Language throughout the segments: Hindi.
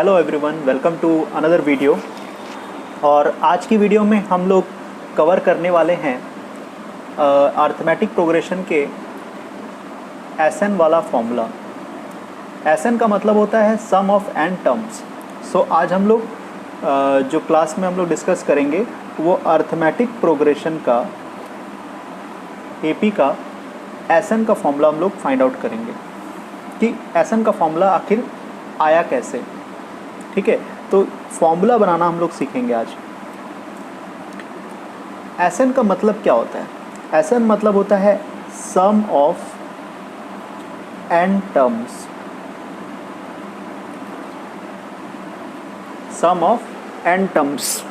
Hello everyone, welcome to another video. और आज की वीडियो में हम लोग कवर करने वाले हैं अर्थमेटिक प्रोग्रेशन के एसएन वाला फॉर्मूला। एसएन का मतलब होता है सम ऑफ एन टर्म्स। सो आज हम लोग जो क्लास में हम लोग डिस्कस करेंगे वो अर्थमेटिक प्रोग्रेशन का एपी का एसएन का फॉर्मूला हम लोग फाइंड आउट करेंगे कि एसएन का फॉर्मूला आखिर आया कैसे। ठीक है, तो फॉर्मूला बनाना हम लोग सीखेंगे आज। एसएन का मतलब क्या होता है? एसएन मतलब होता है sum of n terms. Sum of n terms.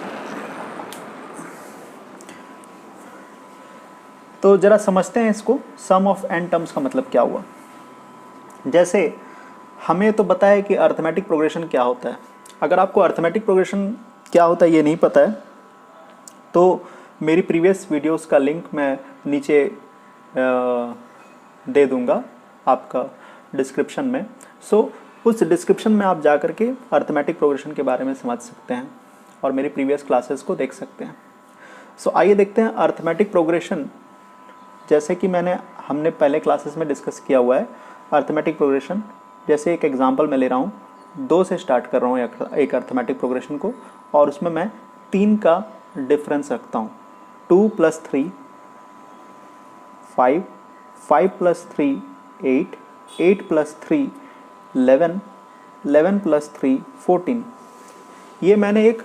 तो जरा समझते हैं इसको, सम ऑफ एन टर्म्स का मतलब क्या हुआ। जैसे हमें तो पता है कि अर्थमेटिक प्रोग्रेशन क्या होता है। अगर आपको अर्थमेटिक प्रोग्रेशन क्या होता है ये नहीं पता है तो मेरी प्रीवियस वीडियोस का लिंक मैं नीचे दे दूंगा आपका डिस्क्रिप्शन में। सो उस डिस्क्रिप्शन में आप जा कर के अर्थमेटिक प्रोग्रेशन के बारे में समझ सकते हैं और मेरी प्रीवियस क्लासेस को देख सकते हैं। सो आइए देखते हैं अर्थमेटिक प्रोग्रेशन। जैसे कि हमने पहले क्लासेस में डिस्कस किया हुआ है अर्थमेटिक प्रोग्रेशन। जैसे एक एग्जांपल मैं ले रहा हूँ, 2 से स्टार्ट कर रहा हूँ एक अर्थमेटिक प्रोग्रेशन को, और उसमें मैं 3 का डिफरेंस रखता हूँ। 2 + 3 5, 5 + 3 8, 8 + 3 11, 11 + 3 14। ये मैंने एक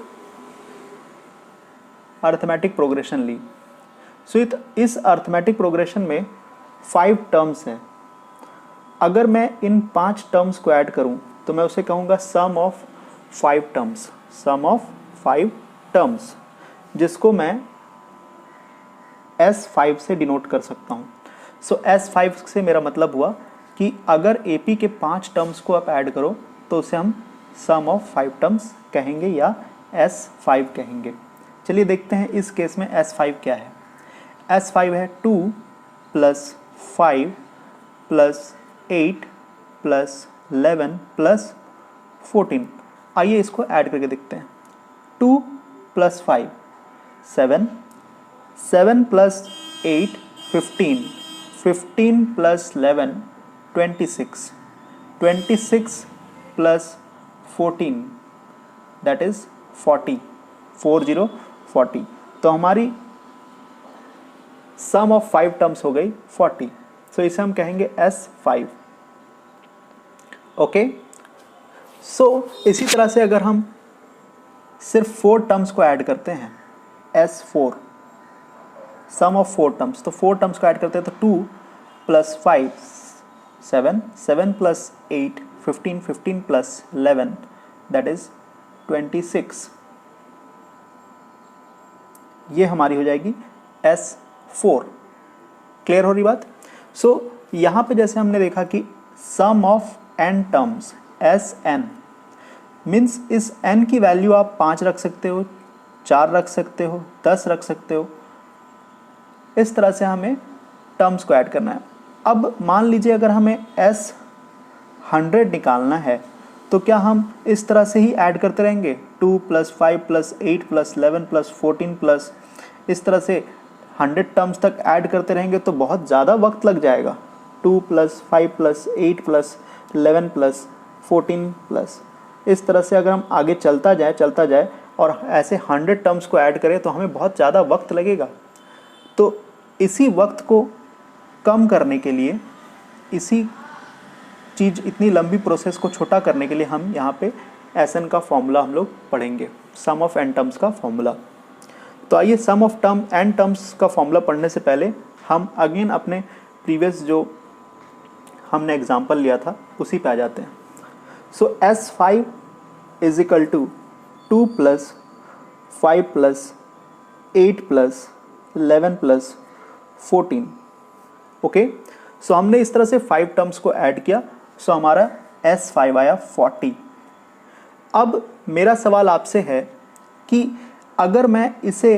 अर्थमेटिक प्रोग्रेशन ली। सो इस अर्थमेटिक प्रोग्रेशन में 5 टर्म्स हैं। अगर मैं इन 5 टर्म्स को ऐड करूं तो मैं उसे कहूंगा sum of 5 terms. Sum of 5 terms, जिसको मैं S5 से डिनोट कर सकता हूं। सो S5 से मेरा मतलब हुआ कि अगर AP के 5 टर्म्स को आप ऐड करो तो उसे हम सम ऑफ 5 टर्म्स कहेंगे या S5 कहेंगे। चलिए देखते हैं इस केस में S5 क्या है। S5 है 2 + 5 + 8 + 11 + 14। आइए इसको ऐड करके देखते हैं। 2 + 5 7, 7 + 8 15, 15 + 11 26, 26 + 14 दैट इज 40, 40 40। तो हमारी सम ऑफ 5 टर्म्स हो गई 40। सो इसे हम कहेंगे S5। ओके, सो इसी तरह से अगर हम सिर्फ 4 टर्म्स को ऐड करते हैं, S4, सम ऑफ 4 टर्म्स, तो 4 टर्म्स को ऐड करते हैं तो 2 + 5 7, 7 + 8 15, 15 + 11 दैट इज 26। ये हमारी हो जाएगी S4। क्लियर हो रही बात? सो यहाँ पे जैसे हमने देखा कि sum of n terms Sn means इस n की वैल्यू आप 5 रख सकते हो, 4 रख सकते हो, 10 रख सकते हो। इस तरह से हमें टर्म्स को ऐड करना है। अब मान लीजिए अगर हमें S100 निकालना है तो क्या हम इस तरह से ही ऐड करते रहेंगे? 2 + 5 + 8 + 11 + 14 प्लस इस तरह से 100 टर्म्स तक ऐड करते रहेंगे तो बहुत ज़्यादा वक्त लग जाएगा। 2 + 5 + 8 + 11 + 14 प्लस इस तरह से अगर हम आगे चलता जाए और ऐसे 100 टर्म्स को ऐड करें तो हमें बहुत ज़्यादा वक्त लगेगा। तो इसी वक्त को कम करने के लिए, इतनी लंबी प्रोसेस को छोटा करने के लिए हम यहाँ पे एसएन का फॉर्मूला हम लोग पढ़ेंगे, सम ऑफ एन टर्म्स का फॉर्मूला। तो आइए सम ऑफ एन टर्म्स का फॉर्मूला पढ़ने से पहले हम अगेन अपने प्रीवियस जो हमने एग्जाम्पल लिया था उसी पे आ जाते हैं। सो S5 = 2 + 5 + 8 + 11 + 14। ओके, सो हमने इस तरह से 5 टर्म्स को ऐड किया। सो हमारा S5 आया 40। अब मेरा सवाल आपसे है कि अगर मैं इसे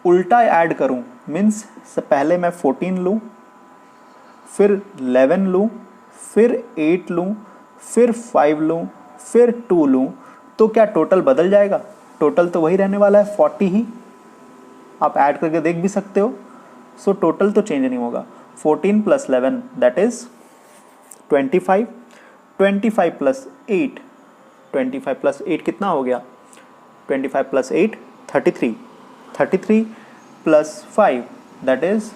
उल्टा ऐड करूं, मीन्स पहले मैं 14 लूं, फिर 11 लूं, फिर 8 लूं, फिर 5 लूं, फिर 2 लूँ तो क्या टोटल बदल जाएगा? टोटल तो वही रहने वाला है 40 ही, आप ऐड करके देख भी सकते हो। सो टोटल तो चेंज नहीं होगा। 14 + 11 दैट इज 25, 25 + 8, 25 + 8 कितना हो गया? 25 + 8 33, 33 + 5 दैट इज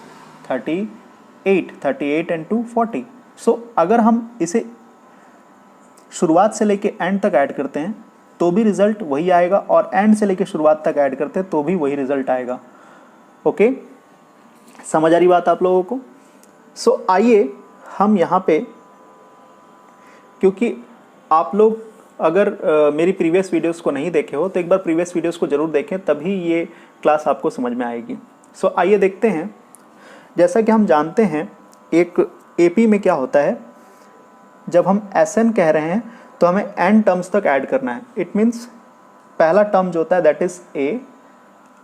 38, 38 × 2 40। सो अगर हम इसे शुरुआत से लेके एंड तक ऐड करते हैं तो भी रिजल्ट वही आएगा, और एंड से लेके शुरुआत तक ऐड करते हैं तो भी वही रिजल्ट आएगा। ओके, समझ आ रही बात आप लोगों को? सो आइए हम यहाँ पे, क्योंकि आप लोग अगर मेरी प्रीवियस वीडियोस को नहीं देखे हो तो एक बार प्रीवियस वीडियोस को ज़रूर देखें, तभी ये क्लास आपको समझ में आएगी। सो आइए देखते हैं। जैसा कि हम जानते हैं एक एपी में क्या होता है, जब हम एसएन कह रहे हैं तो हमें एन टर्म्स तक ऐड करना है। इट मीन्स पहला टर्म जो होता है that is a,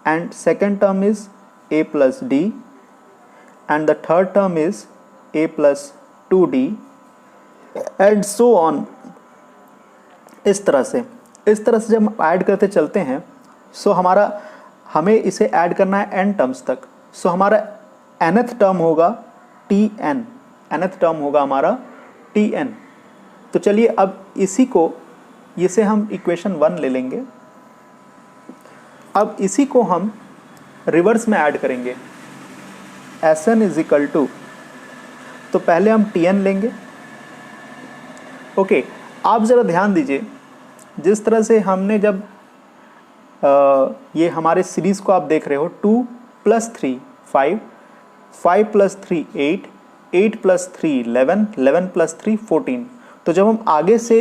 and second term is a + d, and the third term is a + 2d and so on. इस तरह से जब हम ऐड करते चलते हैं, सो हमें इसे ऐड करना है एन टर्म्स तक। सो हमारा nth टर्म होगा tn, nth टर्म होगा हमारा tn। तो चलिए अब इसे हम इक्वेशन 1 ले लेंगे। अब इसी को हम रिवर्स में ऐड करेंगे। Sn = तो पहले हम Tn लेंगे। ओके, आप ज़रा ध्यान दीजिए, जिस तरह से हमने जब ये हमारे सीरीज़ को आप देख रहे हो, 2 + 3 5, 5 + 3 8, 8 + 3 11, 11 + 3 14। तो जब हम आगे से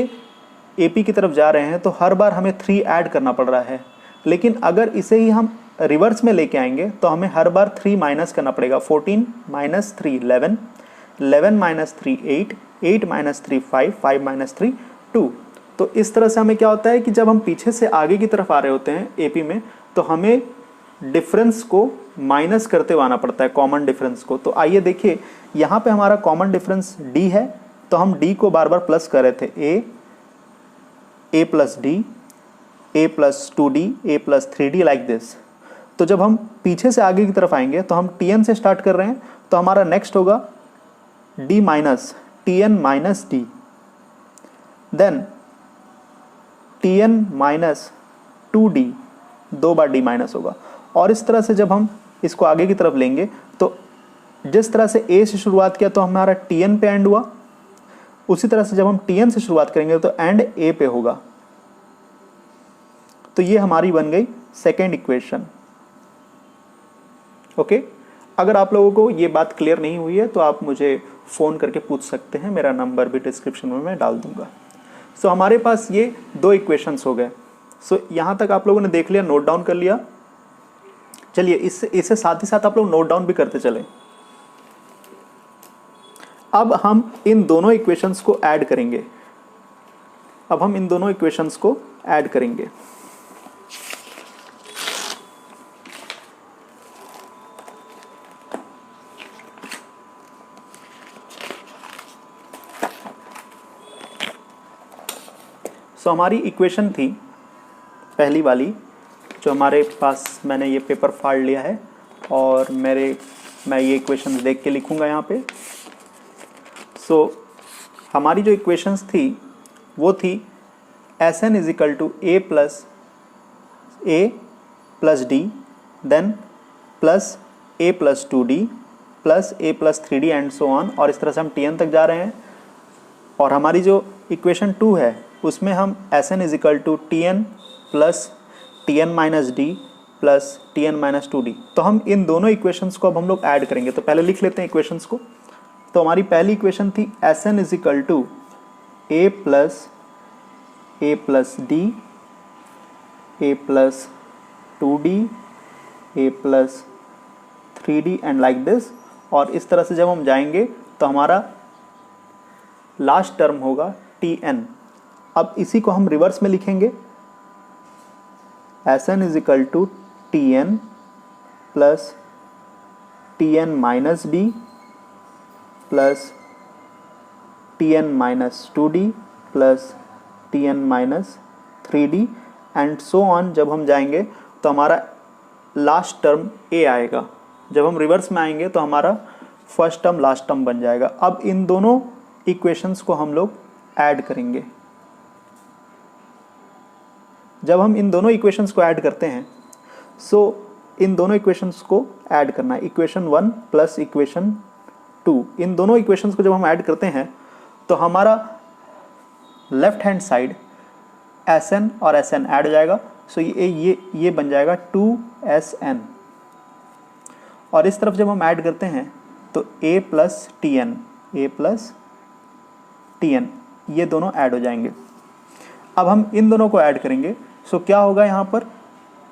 एपी की तरफ जा रहे हैं तो हर बार हमें 3 ऐड करना पड़ रहा है, लेकिन अगर इसे ही हम रिवर्स में लेके आएंगे तो हमें हर बार 3 माइनस करना पड़ेगा। 14 - 3 11, 11 - 3 8, 8 - 3 5, 5 - 3 2। तो इस तरह से हमें क्या होता है कि जब हम पीछे से आगे की तरफ आ रहे होते हैं एपी में, तो हमें डिफरेंस को माइनस करते हुए आना पड़ता है, कॉमन डिफरेंस को। तो आइए देखिए, यहाँ पे हमारा कॉमन डिफरेंस d है, तो हम d को बार बार प्लस कर रहे थे। a + d, a + 2d, a + 3d like this. तो जब हम पीछे से आगे की तरफ आएंगे तो हम tn से स्टार्ट कर रहे हैं, तो हमारा नेक्स्ट होगा d - tn - d, then tn - 2d, 2 बार d माइनस होगा। और इस तरह से जब हम इसको आगे की तरफ लेंगे तो जिस तरह से a से शुरुआत किया तो हमारा tn पे एंड हुआ, उसी तरह से जब हम tn से शुरुआत करेंगे तो एंड a पे होगा। तो ये हमारी बन गई सेकेंड इक्वेशन। ओके, अगर आप लोगों को ये बात क्लियर नहीं हुई है तो आप मुझे फ़ोन करके पूछ सकते हैं, मेरा नंबर भी डिस्क्रिप्शन में मैं डाल दूंगा। सो हमारे पास ये 2 इक्वेशंस हो गए। सो यहाँ तक आप लोगों ने देख लिया, नोट डाउन कर लिया। चलिए इससे साथ ही साथ आप लोग नोट डाउन भी करते चले। अब हम इन दोनों इक्वेशंस को ऐड करेंगे। सो हमारी इक्वेशन थी पहली वाली, जो हमारे पास, मैंने ये पेपर फाड़ लिया है और मैं ये इक्वेशन देख के लिखूंगा यहाँ पे। सो हमारी जो इक्वेशंस थी वो थी Sn = a + d, then plus a + 2d plus a + 3d and so on. और इस तरह से हम Tn तक जा रहे हैं। और हमारी जो इक्वेशन 2 है उसमें हम Sn = Tn + Tn - d plus Tn - 2d। तो हम इन दोनों इक्वेशंस को अब हम लोग ऐड करेंगे। तो पहले लिख लेते हैं इक्वेशंस को। तो हमारी पहली इक्वेशन थी Sn = a + d, a + 2d, a + 3d and like this. और इस तरह से जब हम जाएंगे तो हमारा लास्ट टर्म होगा Tn। अब इसी को हम रिवर्स में लिखेंगे। Sn = Tn + Tn - d plus Tn - 2d plus Tn minus 3D and so on. जब हम जाएंगे तो हमारा लास्ट टर्म a आएगा, जब हम रिवर्स में आएंगे तो हमारा फर्स्ट टर्म लास्ट टर्म बन जाएगा। अब इन दोनों इक्वेशंस को हम लोग ऐड करेंगे। जब हम इन दोनों इक्वेशंस को ऐड करते हैं, सो इन दोनों इक्वेशंस को ऐड करना है, इक्वेशन 1 प्लस इक्वेशन 2। इन दोनों इक्वेशंस को जब हम ऐड करते हैं तो हमारा लेफ्ट हैंड साइड Sn और Sn ऐड हो जाएगा। सो ये बन जाएगा 2Sn, और इस तरफ जब हम ऐड करते हैं तो a प्लस Tn ये दोनों ऐड हो जाएंगे। अब हम इन दोनों को ऐड करेंगे, सो क्या होगा यहाँ पर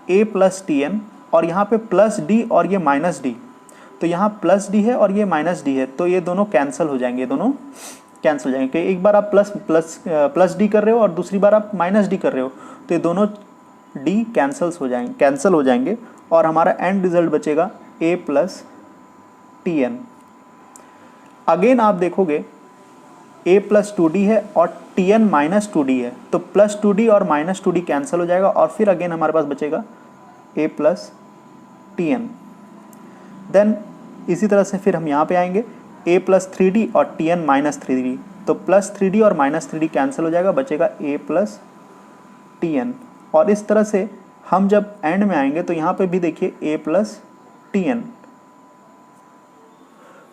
a प्लस Tn और यहाँ पे प्लस d और ये माइनस d, तो यहाँ प्लस d है और ये माइनस d है, तो ये दोनों कैंसिल हो जाएंगे, दोनों कैंसिल हो जाएंगे। एक बार आप प्लस d कर रहे हो और दूसरी बार आप माइनस d कर रहे हो, तो ये दोनों d कैंसिल हो जाएंगे और हमारा एंड रिजल्ट बचेगा a प्लस Tn। अगेन आप देखोगे a प्लस 2d है और Tn माइनस 2d है, तो प्लस 2d और माइनस 2d कैंसिल हो जाएगा और फिर अगेन हमारे पास बचेगा a प्लस Tn। देन इसी तरह से फिर हम यहाँ पे आएंगे a प्लस 3d और Tn माइनस 3d, तो प्लस 3d और माइनस 3d कैंसिल हो जाएगा, बचेगा a प्लस Tn। और इस तरह से हम जब एंड में आएंगे तो यहाँ पे भी देखिए a प्लस Tn।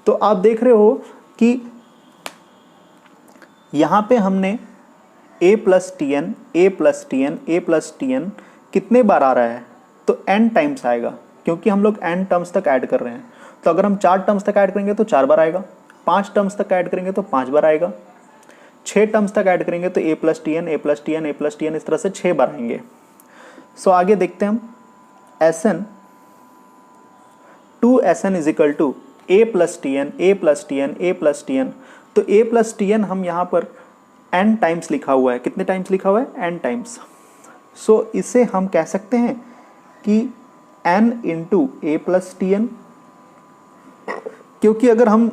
तो आप देख रहे हो कि यहाँ पे हमने a plus Tn, a plus Tn, a plus Tn कितने बार आ रहा है, तो n टाइम्स आएगा, क्योंकि हम लोग n टर्म्स तक ऐड कर रहे हैं। तो अगर हम 4 टर्म्स तक ऐड करेंगे तो 4 बार आएगा, 5 टर्म्स तक ऐड करेंगे तो 5 बार आएगा, 6 टर्म्स तक ऐड करेंगे तो a plus Tn, a plus Tn, a plus Tn इस तरह से 6 बार आएंगे। सो आगे देखते हैं हम Sn, 2Sn is equal to a plus Tn, a plus Tn, a plus Tn। तो a प्लस Tn हम यहाँ पर n टाइम्स लिखा हुआ है, कितने टाइम्स लिखा हुआ है, n टाइम्स। सो इसे हम कह सकते हैं कि n into a plus Tn, क्योंकि अगर हम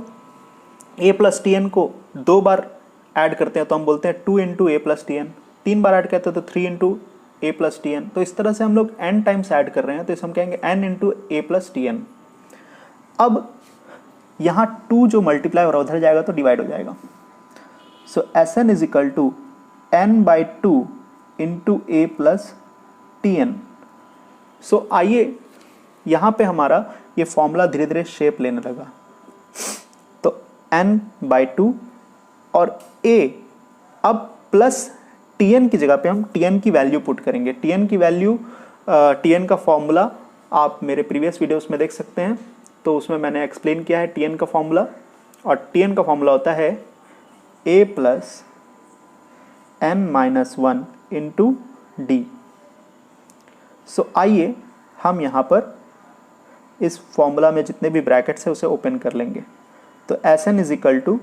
a प्लस Tn को 2 बार ऐड करते हैं तो हम बोलते हैं 2 into a plus Tn, 3 bar add करते हैं तो 3 इंटू a प्लस Tn। तो इस तरह से हम लोग n टाइम्स ऐड कर रहे हैं, तो इसे हम कहेंगे n into a plus Tn। अब यहाँ 2 जो मल्टीप्लाई हो रहा है उधर जाएगा तो डिवाइड हो जाएगा। So Sn is equal to n by 2 into a plus Tn। So आइए यहाँ पे हमारा ये फॉर्मूला धीरे धीरे शेप लेने लगा। तो n बाई 2 और a, अब प्लस Tn की जगह पे हम Tn की वैल्यू पुट करेंगे। Tn की वैल्यू, Tn का फॉर्मूला आप मेरे प्रीवियस वीडियोस में देख सकते हैं, तो उसमें मैंने एक्सप्लेन किया है Tn का फॉर्मूला, और Tn का फॉर्मूला होता है a plus n minus 1 into D. So आइए हम यहाँ पर इस फॉर्मूला में जितने भी ब्रैकेट्स है उसे ओपन कर लेंगे। तो Sn is equal to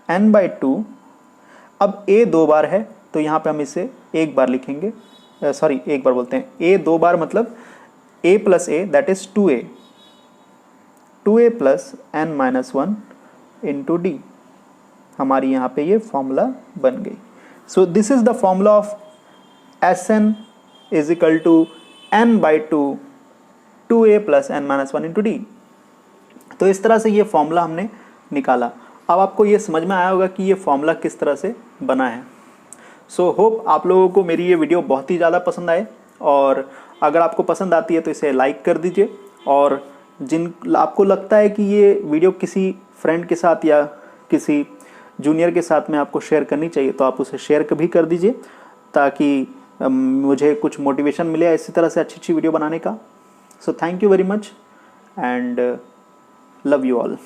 n by 2, अब a 2 बार है तो यहाँ पे हम इसे 1 बार लिखेंगे, सॉरी 1 बार बोलते हैं, a 2 बार मतलब a plus a that is 2a plus n minus 1 into D. हमारी यहाँ पे ये फॉर्मूला बन गई। So this is the formula of Sn is equal to n by 2 2a plus n minus 1 into D. तो इस तरह से ये फॉर्मूला हमने निकाला। अब आपको ये समझ में आया होगा कि ये फॉर्मूला किस तरह से बना है। सो होप आप लोगों को मेरी ये वीडियो बहुत ही ज़्यादा पसंद आए, और अगर आपको पसंद आती है तो इसे लाइक कर दीजिए, और जिन आपको लगता है कि ये वीडियो किसी फ्रेंड के साथ या किसी जूनियर के साथ में आपको शेयर करनी चाहिए तो आप उसे शेयर भी कर दीजिए, ताकि मुझे कुछ मोटिवेशन मिले इसी तरह से अच्छी अच्छी वीडियो बनाने का। So thank you very much and love you all.